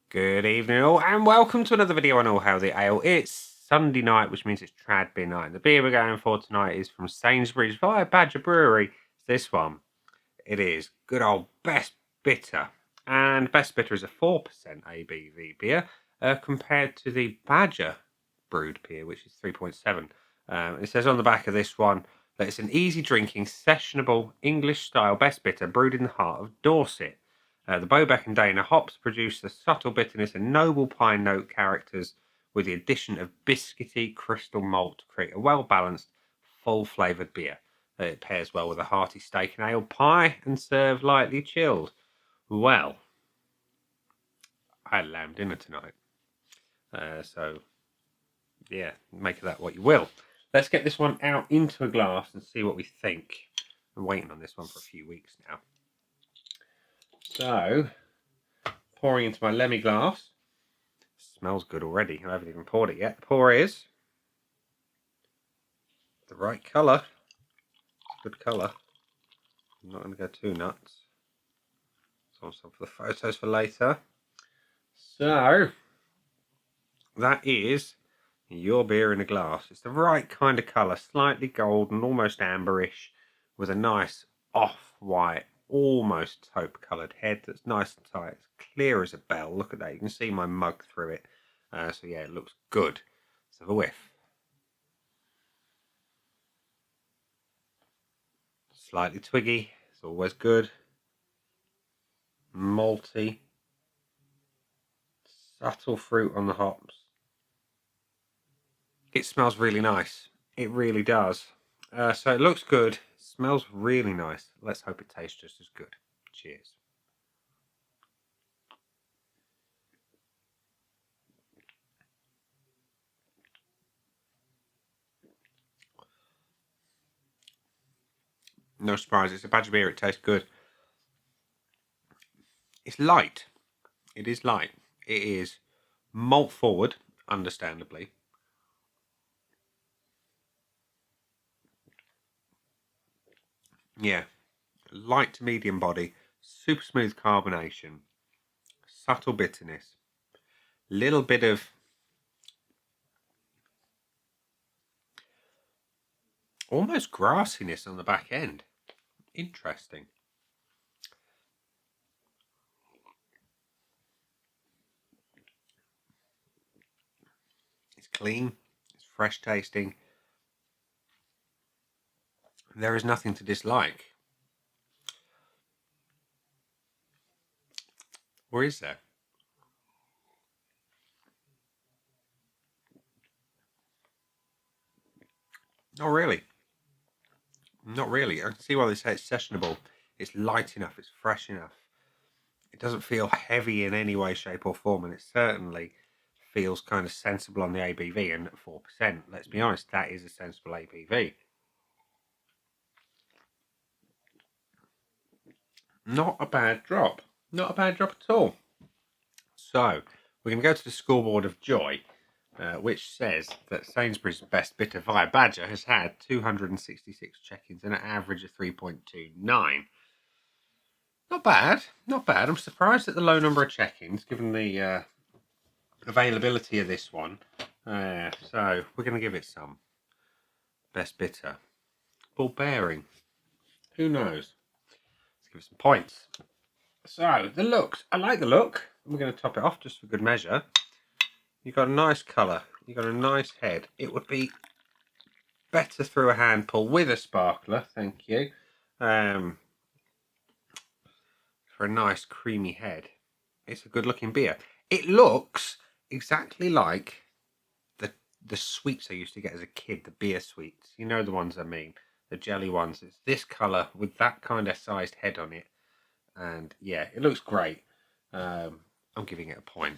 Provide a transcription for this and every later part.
Good evening all, and welcome to another video on All Hail the Ale. It's Sunday night, which means it's trad beer night. The beer we're going for tonight is from Sainsbury's via Badger Brewery. It's this one. It is good old Best Bitter. And Best Bitter is a 4% ABV beer compared to the Badger brewed beer, which is 3.7. It says on the back of this one that it's an easy drinking, sessionable English style Best Bitter brewed in the heart of Dorset. The Bowback and Dana hops produce the subtle bitterness and noble pine note characters with the addition of biscuity crystal malt to create a well-balanced, full-flavoured beer. It pairs well with a hearty steak and ale pie and served lightly chilled. Well, I had lamb dinner tonight. So, yeah, make of that what you will. Let's get this one out into a glass and see what we think. I'm waiting on this one for a few weeks now. So, pouring into my Lemmy glass. Smells good already. I haven't even poured it yet. The pour is the right colour. Good colour. I'm not going to go too nuts. Some for the photos for later. So, that is your beer in a glass. It's the right kind of colour. Slightly golden, almost amberish, with a nice off-white, almost taupe-coloured head that's nice and tight. It's clear as a bell. Look at that. You can see my mug through it. So yeah, it looks good. Let's have a whiff. Slightly twiggy. It's always good. Malty. Subtle fruit on the hops. It smells really nice. It really does. So it looks good. Smells really nice. Let's hope it tastes just as good. Cheers. No surprise, it's a Badger beer. It tastes good. It's light. It is light. It is malt forward, understandably. Yeah, light to medium body, super smooth carbonation, subtle bitterness, little bit of almost grassiness on the back end. Interesting. It's clean, it's fresh tasting. There is nothing to dislike. Or is there? Not really. Not really. I can see why they say it's sessionable. It's light enough, it's fresh enough. It doesn't feel heavy in any way, shape or form, and it certainly feels kind of sensible on the ABV. And at 4%, let's be honest, that is a sensible ABV. Not a bad drop. Not a bad drop at all. So, we're going to go to the scoreboard of joy, which says that Sainsbury's Best Bitter via Badger has had 266 check-ins and an average of 3.29. Not bad, not bad. I'm surprised at the low number of check-ins, given the availability of this one. So, we're going to give it some. Best Bitter. Ball bearing. Who knows? Let's give it some points. So, the looks. I like the look. We're going to top it off just for good measure. You've got a nice colour. You've got a nice head. It would be better through a hand pull with a sparkler. Thank you. For a nice creamy head. It's a good looking beer. It looks exactly like the sweets I used to get as a kid, the beer sweets. You know the ones I mean. The jelly ones. It's this colour with that kind of sized head on it. And yeah, it looks great. I'm giving it a point.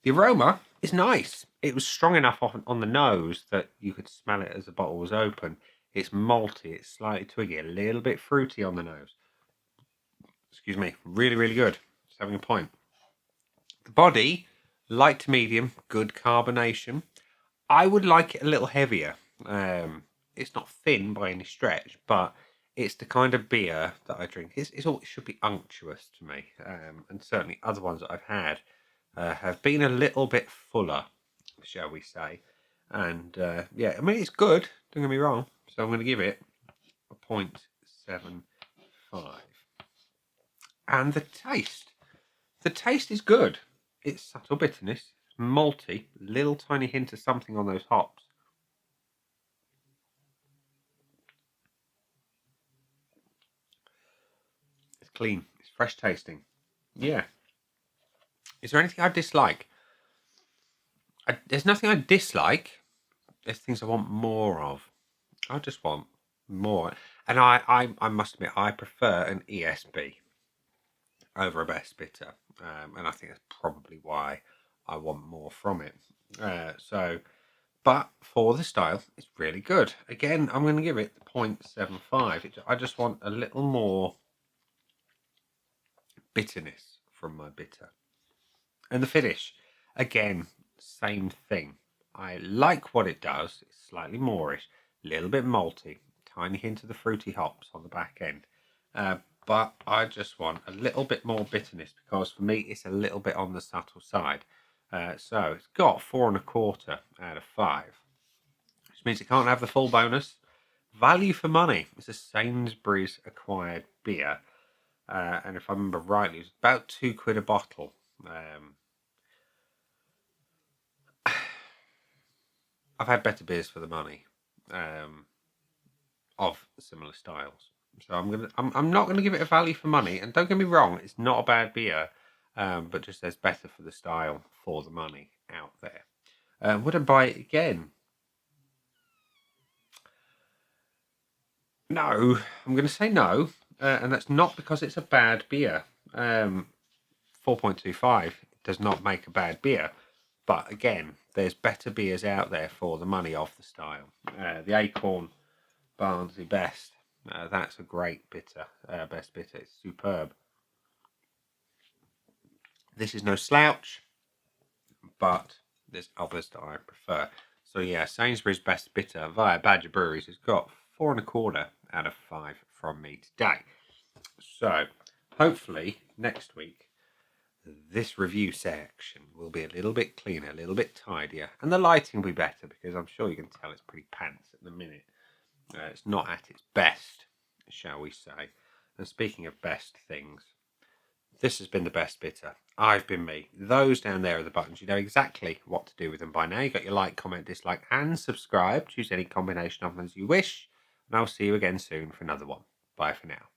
The aroma is nice. It was strong enough on the nose that you could smell it as the bottle was open. It's malty, it's slightly twiggy, a little bit fruity on the nose. Excuse me, really, really good. Just having a point. The body, light to medium, good carbonation. I would like it a little heavier. It's not thin by any stretch, but it's the kind of beer that I drink. It should be unctuous to me, and certainly other ones that I've had have been a little bit fuller, shall we say. And yeah, I mean, it's good, don't get me wrong. So I'm going to give it a 0.75. And the taste is good. It's subtle bitterness, malty, little tiny hint of something on those hops. It's clean, it's fresh tasting. Yeah. Is there anything I dislike? There's nothing I dislike. There's things I want more of. I just want more. And I must admit, I prefer an ESB over a best bitter. And I think that's probably why I want more from it. But for the style, it's really good. Again, I'm going to give it 0.75. I just want a little more bitterness from my bitter. And the finish, again, same thing. I like what it does. It's slightly moreish, a little bit malty, tiny hint of the fruity hops on the back end. But I just want a little bit more bitterness because for me, it's a little bit on the subtle side. So it's got 4.25 out of 5, which means it can't have the full bonus. Value for money. It's a Sainsbury's acquired beer. And if I remember rightly, it was about £2 a bottle. I've had better beers for the money, of similar styles. So I'm not gonna give it a value for money. And don't get me wrong, it's not a bad beer, but just there's better for the style for the money out there. Would I buy it again? No, I'm going to say no, and that's not because it's a bad beer. 4.25 does not make a bad beer, but again, there's better beers out there for the money of the style. The Acorn Barnsley Best, that's a great bitter, best bitter. It's superb. This is no slouch, but there's others that I prefer. So yeah, Sainsbury's Best Bitter via Badger Breweries has got 4.25 out of 5 from me today. So hopefully next week this review section will be a little bit cleaner, a little bit tidier, and the lighting will be better because I'm sure you can tell it's pretty pants at the minute. It's not at its best, shall we say. And speaking of best things, this has been the Best Bitter. I've been me. Those down there are the buttons. You know exactly what to do with them by now. You got your like, comment, dislike, and subscribe. Choose any combination of them as you wish. And I'll see you again soon for another one. Bye for now.